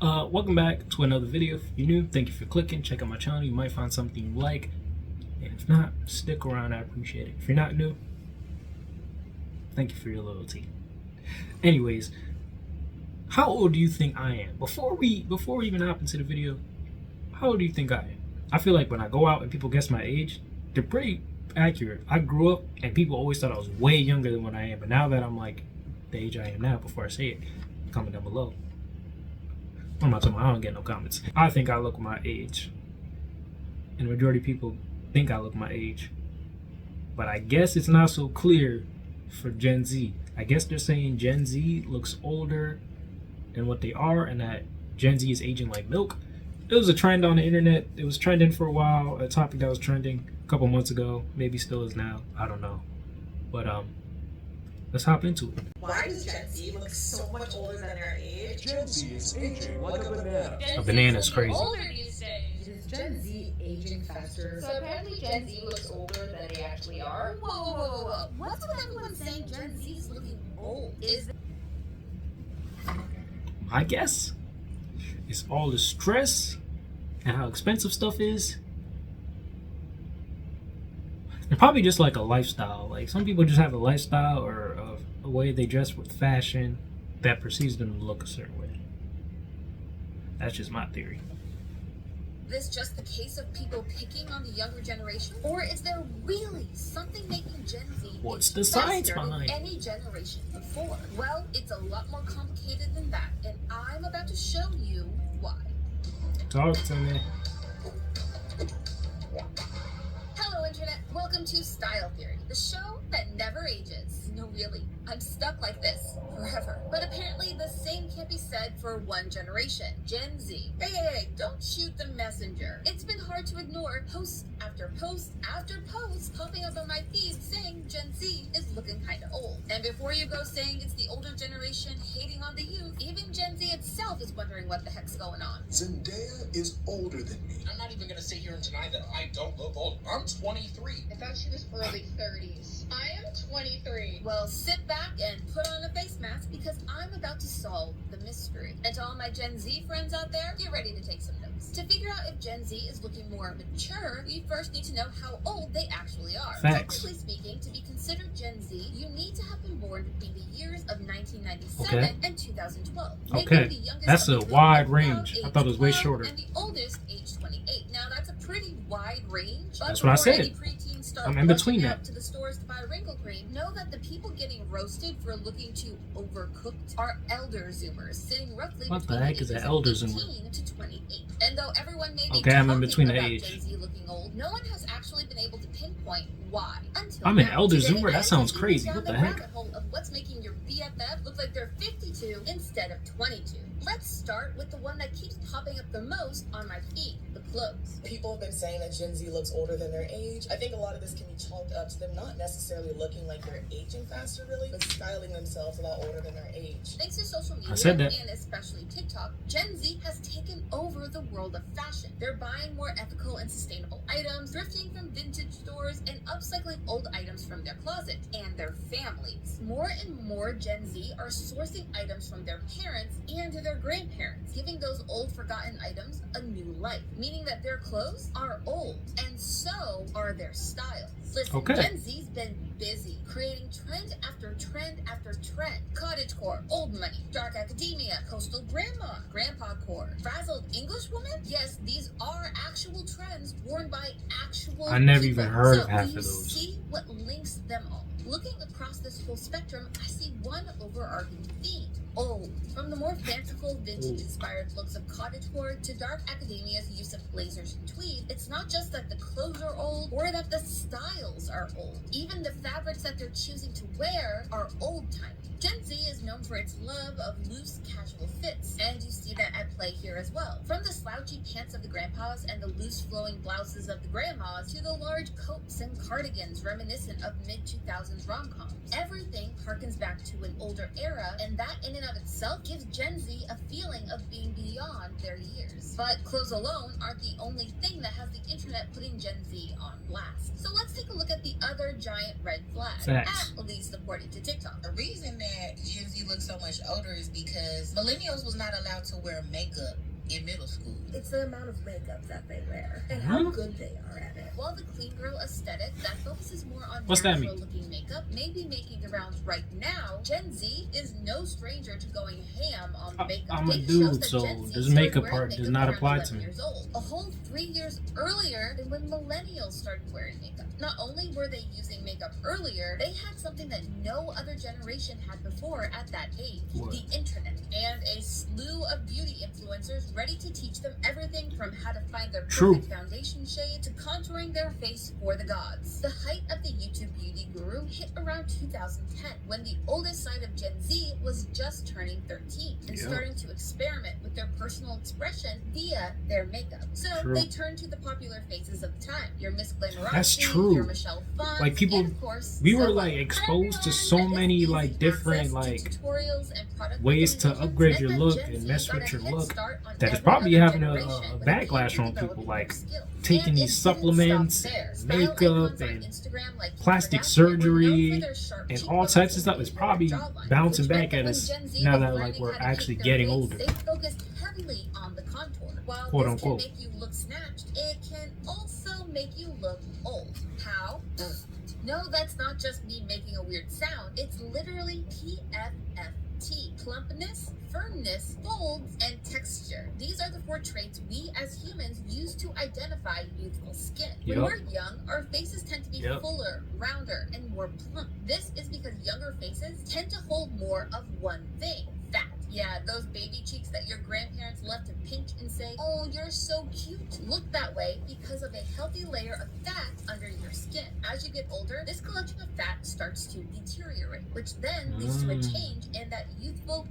Welcome back to another video. If you're new, thank you for clicking. Check out my channel. You might find something you like. And if not, stick around. I appreciate it. If you're not new, thank you for your loyalty. Anyways, how old do you think I am? Before we even hop into the video, how old do you think I am? I feel like when I go out and people guess my age, they're pretty accurate. I grew up and people always thought I was way younger than what I am. But now that I'm like the age I am now, before I say it, comment down below. I'm not talking about, I don't get no comments. I think I look my age. And the majority of people think I look my age. But I guess it's not so clear for Gen Z. I guess they're saying Gen Z looks older than what they are and that Gen Z is aging like milk. It was a trend on the internet. It was trending for a while. A topic that was trending a couple months ago. Maybe still is now. I don't know. But let's hop into it. Why does Gen Z look so much older than their age? Gen Z is aging like a banana. A banana is crazy. Older these days. Is Gen Z aging faster? So apparently Gen Z looks older than they actually are. Whoa. What's with everyone saying Gen Z is looking old? I guess it's all the stress and how expensive stuff is. And probably just like a lifestyle. Like some people just have a lifestyle or a way they dress with fashion that perceives them to look a certain way. That's just my theory. Is this just the case of people picking on the younger generation? Or is there really something making Gen Z What's the science faster than behind any generation before? Well, it's a lot more complicated than that, and I'm about to show you why. Talk to me. Hello Internet, welcome to Style Theory, the show that never ages. No really, I'm stuck like this forever. But apparently the same can't be said for one generation, Gen Z. Hey, don't shoot the messenger. It's been hard to ignore post after post after post popping up on my feed saying Gen Z is looking kinda old. And before you go saying it's the older generation hating on the youth, even Gen Z itself is wondering what the heck's going on. Zendaya is older than me. I'm not even gonna sit here and deny that I don't look old. I'm 23. I thought she was early 30s. I am 23. Well, sit back and put on a face mask because I'm about to solve the mystery. And to all my Gen Z friends out there, get ready to take some notes. To figure out if Gen Z is looking more mature, we first need to know how old they actually are. Facts. Technically speaking, to be considered Gen Z, you need to have been born between the years of 1997 and 2012. Okay. The youngest That's a of the wide group now range. I age thought it was way 12, shorter. And the oldest, age 28. Now, that's a pretty wide range. But That's what I before said. any preteens start I'm in between rushing that. out to the stores to buy wrinkle cream, know that the people getting roasted for looking too overcooked are elder Zoomers, sitting roughly What the between heck the is an ages of elder 18 Zoomer? to 28. And though everyone may be Okay, I'm in talking between the about age. Gen Z looking old, no one has actually been able to pinpoint why. Until I'm an now. elder Today, Zoomer? That I sounds took you crazy. down What the the heck? rabbit hole of what's making your BFF look like they're 52 instead of 22. Let's start with the one that keeps popping up the most on my feed, the clothes. People have been saying that Gen Z looks older than their age. I think a lot of this can be chalked up to them not necessarily looking like they're aging faster, really, but styling themselves a lot older than their age. Thanks to social media, I said that. and especially TikTok, Gen Z has taken over the world of fashion. They're buying more ethical and sustainable items, thrifting from vintage stores, and upcycling old items from their closet and their families. More and more Gen Z are sourcing items from their parents and their grandparents, giving those old forgotten items a new life, meaning that their clothes are old, and so are their styles. Listen, Okay. Gen Z's been busy creating trend after trend after trend. Cottagecore, old money, dark academia, coastal grandma, grandpa core, frazzled English woman. Yes, these are actual trends worn by actual I never people. even heard of So half do of you those. see what links them all? Looking across this whole spectrum, I see one overarching theme. Old. From the more fanciful, vintage-inspired looks of cottagecore to dark academia's use of blazers and tweed, it's not just that the clothes are old or that the styles are old. Even the fabrics that they're choosing to wear are old-timey. Gen Z is known for its love of loose, casual fits, and you see that at play here as well. From the slouchy pants of the grandpas and the loose, flowing blouses of the grandmas to the large coats and cardigans reminiscent of mid-2000s rom-coms. Everything harkens back to an older era, and that in and of itself gives Gen Z a feeling of being beyond their years. But clothes alone aren't the only thing that has the internet putting Gen Z on blast. So let's take a look at the other giant red flag, Facts. at least according to TikTok. The reason that Gen Z looks so much older is because millennials was not allowed to wear makeup in middle school. It's the amount of makeup that they wear and Huh? how good they are at it. While the clean girl aesthetic that focuses more on What's that natural looking makeup may be making the rounds right now, Gen Z is no stranger to going ham on makeup. I'm a Data dude, shows that so Gen Z this started makeup wearing part does makeup not around apply 11 to me. years old, a whole 3 years earlier than when millennials started wearing makeup. Not only were they using makeup earlier, they had something that no other generation had before at that age: What? the internet, and a slew of beauty influencers ready to teach them everything from how to find their True. perfect foundation shade to contouring their face for the gods. The height of the YouTube beauty guru hit around 2010, when the oldest side of Gen Z was just turning 13 and Yeah. starting to experiment with their personal expression via their makeup. So True. they turned to the popular faces of the time: your Miss Glamourosity, That's true. your Michelle Pfeiffer, Like, people- and of course, We were Zoe. like exposed to so many like different like Tutorials and product ways to recommendations upgrade meant your that look Gen and Z mess got with a your head look start on that is every probably other having a generation when it backlash came to on people, developing like their skills. taking And these it didn't supplements stop there. and Style makeup icons on and Instagram like Kim plastic Kardashian surgery were known for their sharp and all cheekbones types of stuff and is lower probably jawlines, bouncing which meant back that at when us Gen Z now was that like learning we're how to actually keep their getting face, older. They focused heavily on the contour. While Quote, this unquote. can make you look snatched, it can also make you look old. How? No, that's not just me making a weird sound. It's literally PFFT: plumpness, firmness, folds, and texture. These are the 4 traits we as humans use to identify youthful skin. When Yup. we're young, our faces tend to be Yup. fuller, rounder, and more plump. This is because younger faces tend to hold more of one thing: fat. Yeah, those baby cheeks that your grandparents left to pinch and say, "Oh, you're so cute," look that way because of a healthy layer of fat under your skin. As you get older, this collection of fat starts to deteriorate, which then leads to a change in that youthful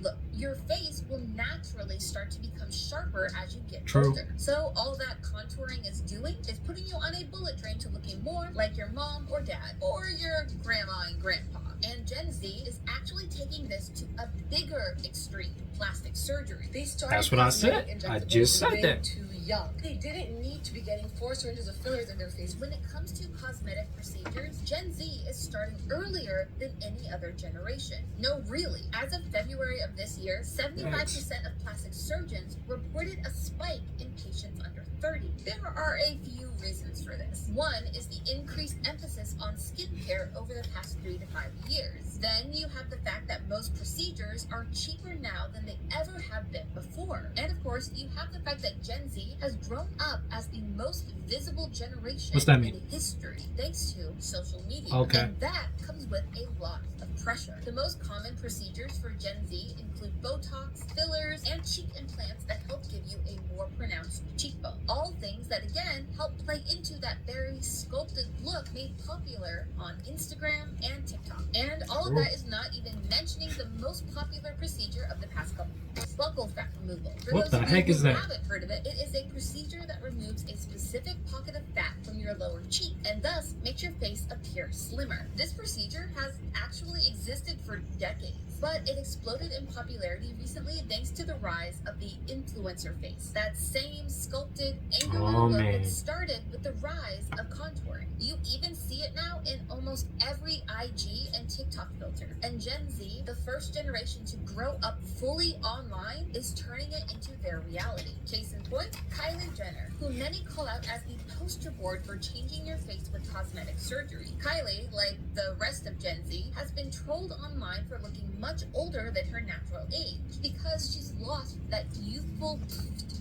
look. Your face will naturally start to become sharper as you get True. older. So all that contouring is doing is putting you on a bullet train to looking more like your mom or dad, or your grandma and grandpa. And Gen Z is actually taking this to a bigger extreme: plastic surgery. They started That's what I cosmetic said. I injectables just said way that. too young. They didn't need to be getting 4 syringes of fillers in their face. When it comes to cosmetic procedures, Gen Z is starting earlier than any other generation. No, really. As of February of this year, 75% of plastic surgeons reported a spike in patients under 30. There are a few reasons for this. One is the increased emphasis on skincare over the past 3 to 5 years. Then you have the fact that most procedures are cheaper now than they ever have been before. And of course, you have the fact that Gen Z has grown up as the most visible generation What's that mean? in history, thanks to social media. Okay. And that comes with a lot of pressure. The most common procedures for Gen Z include Botox, fillers, and cheek implants that help give you a more pronounced cheekbone. All things that, again, help play into that very sculpted look made popular on Instagram and TikTok. And all of that is not even mentioning the most popular procedure of the past couple years: buccal fat removal. For What those the of you heck who is that? haven't heard of it, it is a procedure that removes a specific pocket of fat from your lower cheek and thus makes your face appear slimmer. This procedure has actually existed for decades, but it exploded in popularity recently thanks to the rise of the influencer face. That same sculpted, angular Oh, look man. that started with the rise of contouring. You even see it now in almost every IG and TikTok filter. And Gen Z, the first generation to grow up fully online, is turning it into their reality. Case in point, Kylie Jenner, who many call out as the poster board for changing your face with cosmetic surgery. Kylie, like the rest of Gen Z, has been trolled online for looking much older than her natural age because she's lost that youthful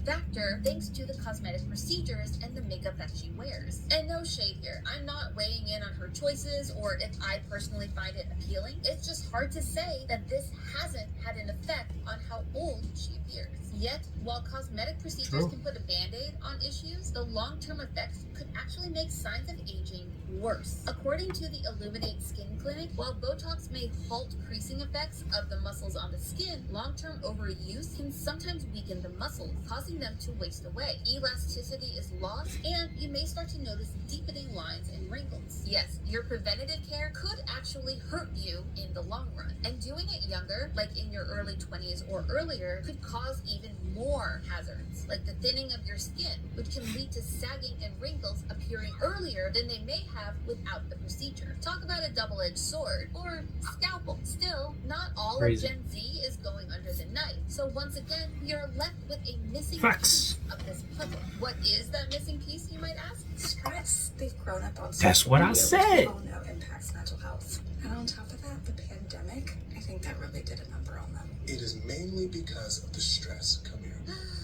factor thanks to the cosmetic procedures and the makeup that she wears. And no shade here, I'm not weighing in on her choices or if I personally find it appealing. It's just hard to say that this hasn't had an effect on how old she appears. Yet, while cosmetic procedures True. can put a band-aid on issues, the long-term effects could actually make signs of aging worse. According to the Illuminate Skin Clinic, while Botox may halt creasing effects of the muscles on the skin, long-term overuse can sometimes weaken the muscles, causing them to waste away. Elasticity is lost, and you may start to notice deepening lines and wrinkles. Yes, your preventative care could actually hurt you in the long run. And doing it younger, like in your early 20s or earlier, could cause even more hazards, like the thinning of your skin, which can lead to sagging and wrinkles appearing earlier than they may have without the procedure. Talk about a double-edged sword, or scalpel. Still, not all Crazy. of Gen Z is going under the knife. So once again, we are left with a missing Facts. piece of this puzzle. What is that missing piece, you might ask? Stress. They've grown up on That's social what I media, said. which we all know impacts mental health. And on top of that, the pandemic, I think that really did a number on them. It is mainly because of the stress. Come here.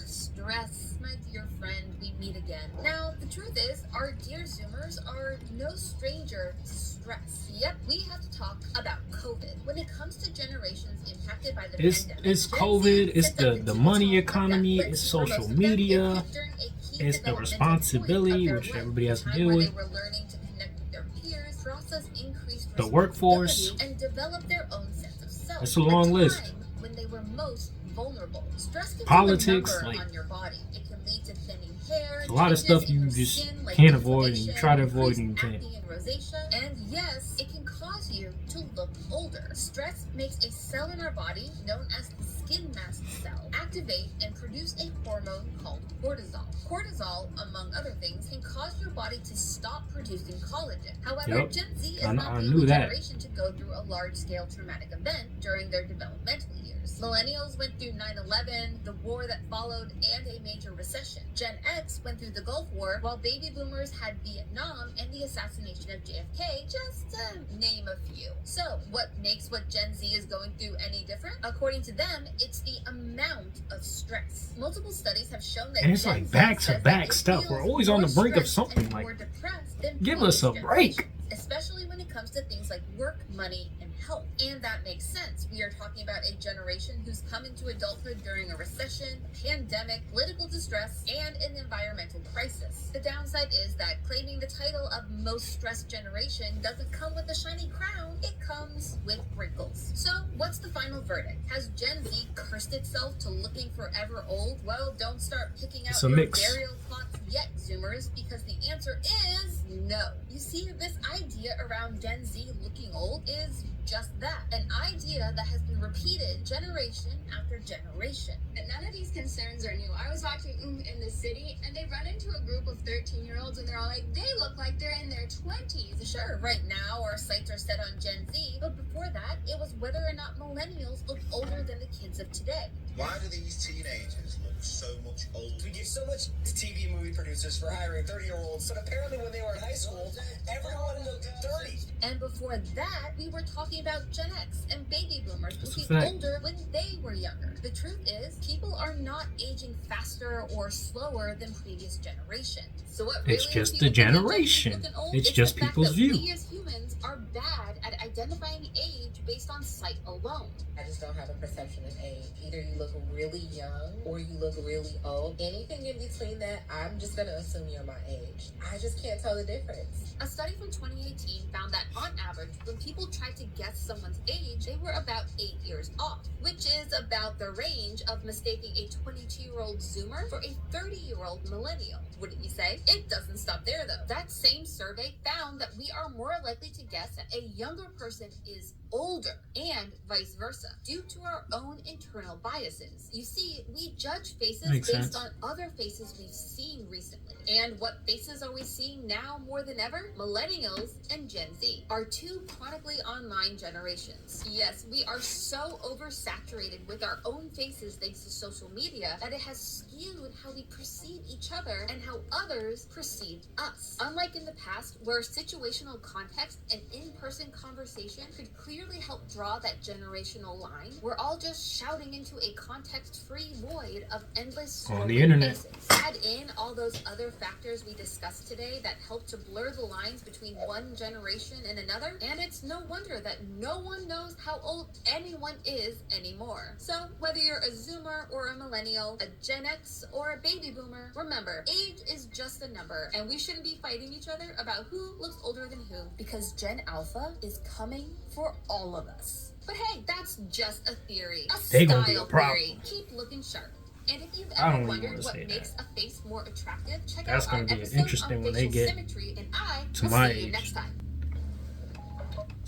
Stress, my dear friend, we meet again. Now, the truth is, our dear Zoomers are no stranger to stress. Yep, we have to talk about COVID. When it comes to generations impacted by the pandemic, It's Gen Z COVID, it's set them the to money the top of that economy, list. it's For social most of them, media, it hit during a key it's the developmental responsibility, point of their which life, everybody has a to time deal where with. they were learning to connect with their peers, process increased The workforce. responsibility, and develop their own sense of self. It's a long list. Time when they were most vulnerable. Stress can Politics, leave a number like, on your body. It can lead to thinning hair, a lot of changes stuff in you your just skin, like can't avoid, and you inflammation, try to avoid, and you increased can't. acne and rosacea. And yes, it can cause you to look older. Stress makes a cell in our body known as the skin mast cell activate and produce a hormone called cortisol. Cortisol, among other things, can cause your body to stop producing collagen. However, Yep. Gen Z is I not the knew only that. generation to go through a large-scale traumatic event during their developmental years. Millennials went through 9/11, the war that followed, and a major recession. Gen X went through the Gulf War, while baby boomers had Vietnam and the assassination of JFK, just to name a few. So, what makes what Gen Z is going through any different? According to them, it's the amount of stress. Multiple studies have shown that And it's Gen like Z back-to-back says stuff. that it We're feels always on the more brink of stressed something, and like, more depressed than give us a previous break. generations, especially when it comes to things like work, money, and health. And that makes sense. We are talking about a generation who's come into adulthood during a recession, a pandemic, political distress, and an environmental crisis. The downside is that claiming the title of most stressed generation doesn't come with a shiny crown, it comes with wrinkles. So, what's the final verdict? Has Gen Z cursed itself to looking forever old? Well, don't start picking out It's a your mix. burial plots yet, Zoomers, because the answer is no. You see, this idea around Gen Z looking old is just that, an idea that has been repeated generation after generation. And none of these concerns are new. I was watching in the city, and they run into a group of 13-year-olds, and they're all like, they look like they're in their 20s. Sure, right now our sights are set on Gen Z, but before that, it was whether or not millennials looked older than the kids of today. Why do these teenagers look so much older? We give so much to TV movie producers for hiring 30-year-olds, but apparently when they were in high school, everyone looked 30. And before that, we were talking about Gen X and baby boomers That's a looking fact. older when they were younger. The truth is, people are not aging faster or slower than previous generations. So what really It's just has the people thinking generation. looking old It's is just the fact people's that view. We as humans are bad at identifying age based on sight alone. I just don't have a perception of age. Either you look really young or you look really old. Anything in between that, I'm just gonna assume you're my age. I just can't tell the difference. A study from 2018 found that on average, when people tried to guess someone's age, they were about 8 years off, which is about the range of mistaking a 22-year-old Zoomer for a 30-year-old millennial. Wouldn't you say? It doesn't stop there though. That same survey found that we are more likely to guess that a younger person is older, and vice versa, due to our own internal biases. You see, we judge faces Makes based sense. on other faces we've seen recently. And what faces are we seeing now more than ever? Millennials and Gen Z, our two chronically online generations. Yes, we are so oversaturated with our own faces thanks to social media that it has skewed how we perceive each other and how others perceive us. Unlike in the past, where situational context and in-person conversation could clearly help draw that generational line, we're all just shouting into a context-free void of endless On the scrolling internet. faces. Add in all those other factors we discussed today that help to blur the lines between one generation and another, and it's no wonder that no one knows how old anyone is anymore. So, whether you're a Zoomer or a millennial, a Gen X or a baby boomer, remember, age is just a number, and we shouldn't be fighting each other about who looks older than who, because Gen Alpha is coming for all of us. But hey, that's just a theory, a They gonna be a style problem. theory. Keep looking sharp. And if you've I don't ever even wondered wanna what say makes that. a face more attractive, check That's out our gonna be episode interesting on when they facial get symmetry, and I to will my see you age. next time.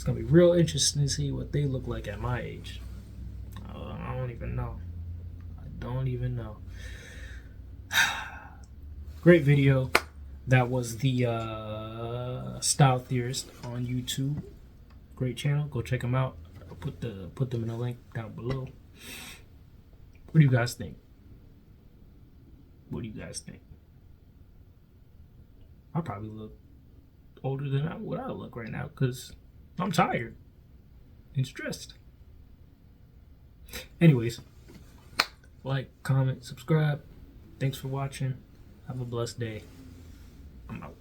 It's gonna be real interesting to see what they look like at my age. I don't even know. I don't even know. Great video. That was the Style Theorist on YouTube. Great channel. Go check them out. I'll put them in a link down below. What do you guys think? What do you guys think? I probably look older than what I look right now because I'm tired and stressed. Anyways, like, comment, subscribe. Thanks for watching. Have a blessed day. I'm out.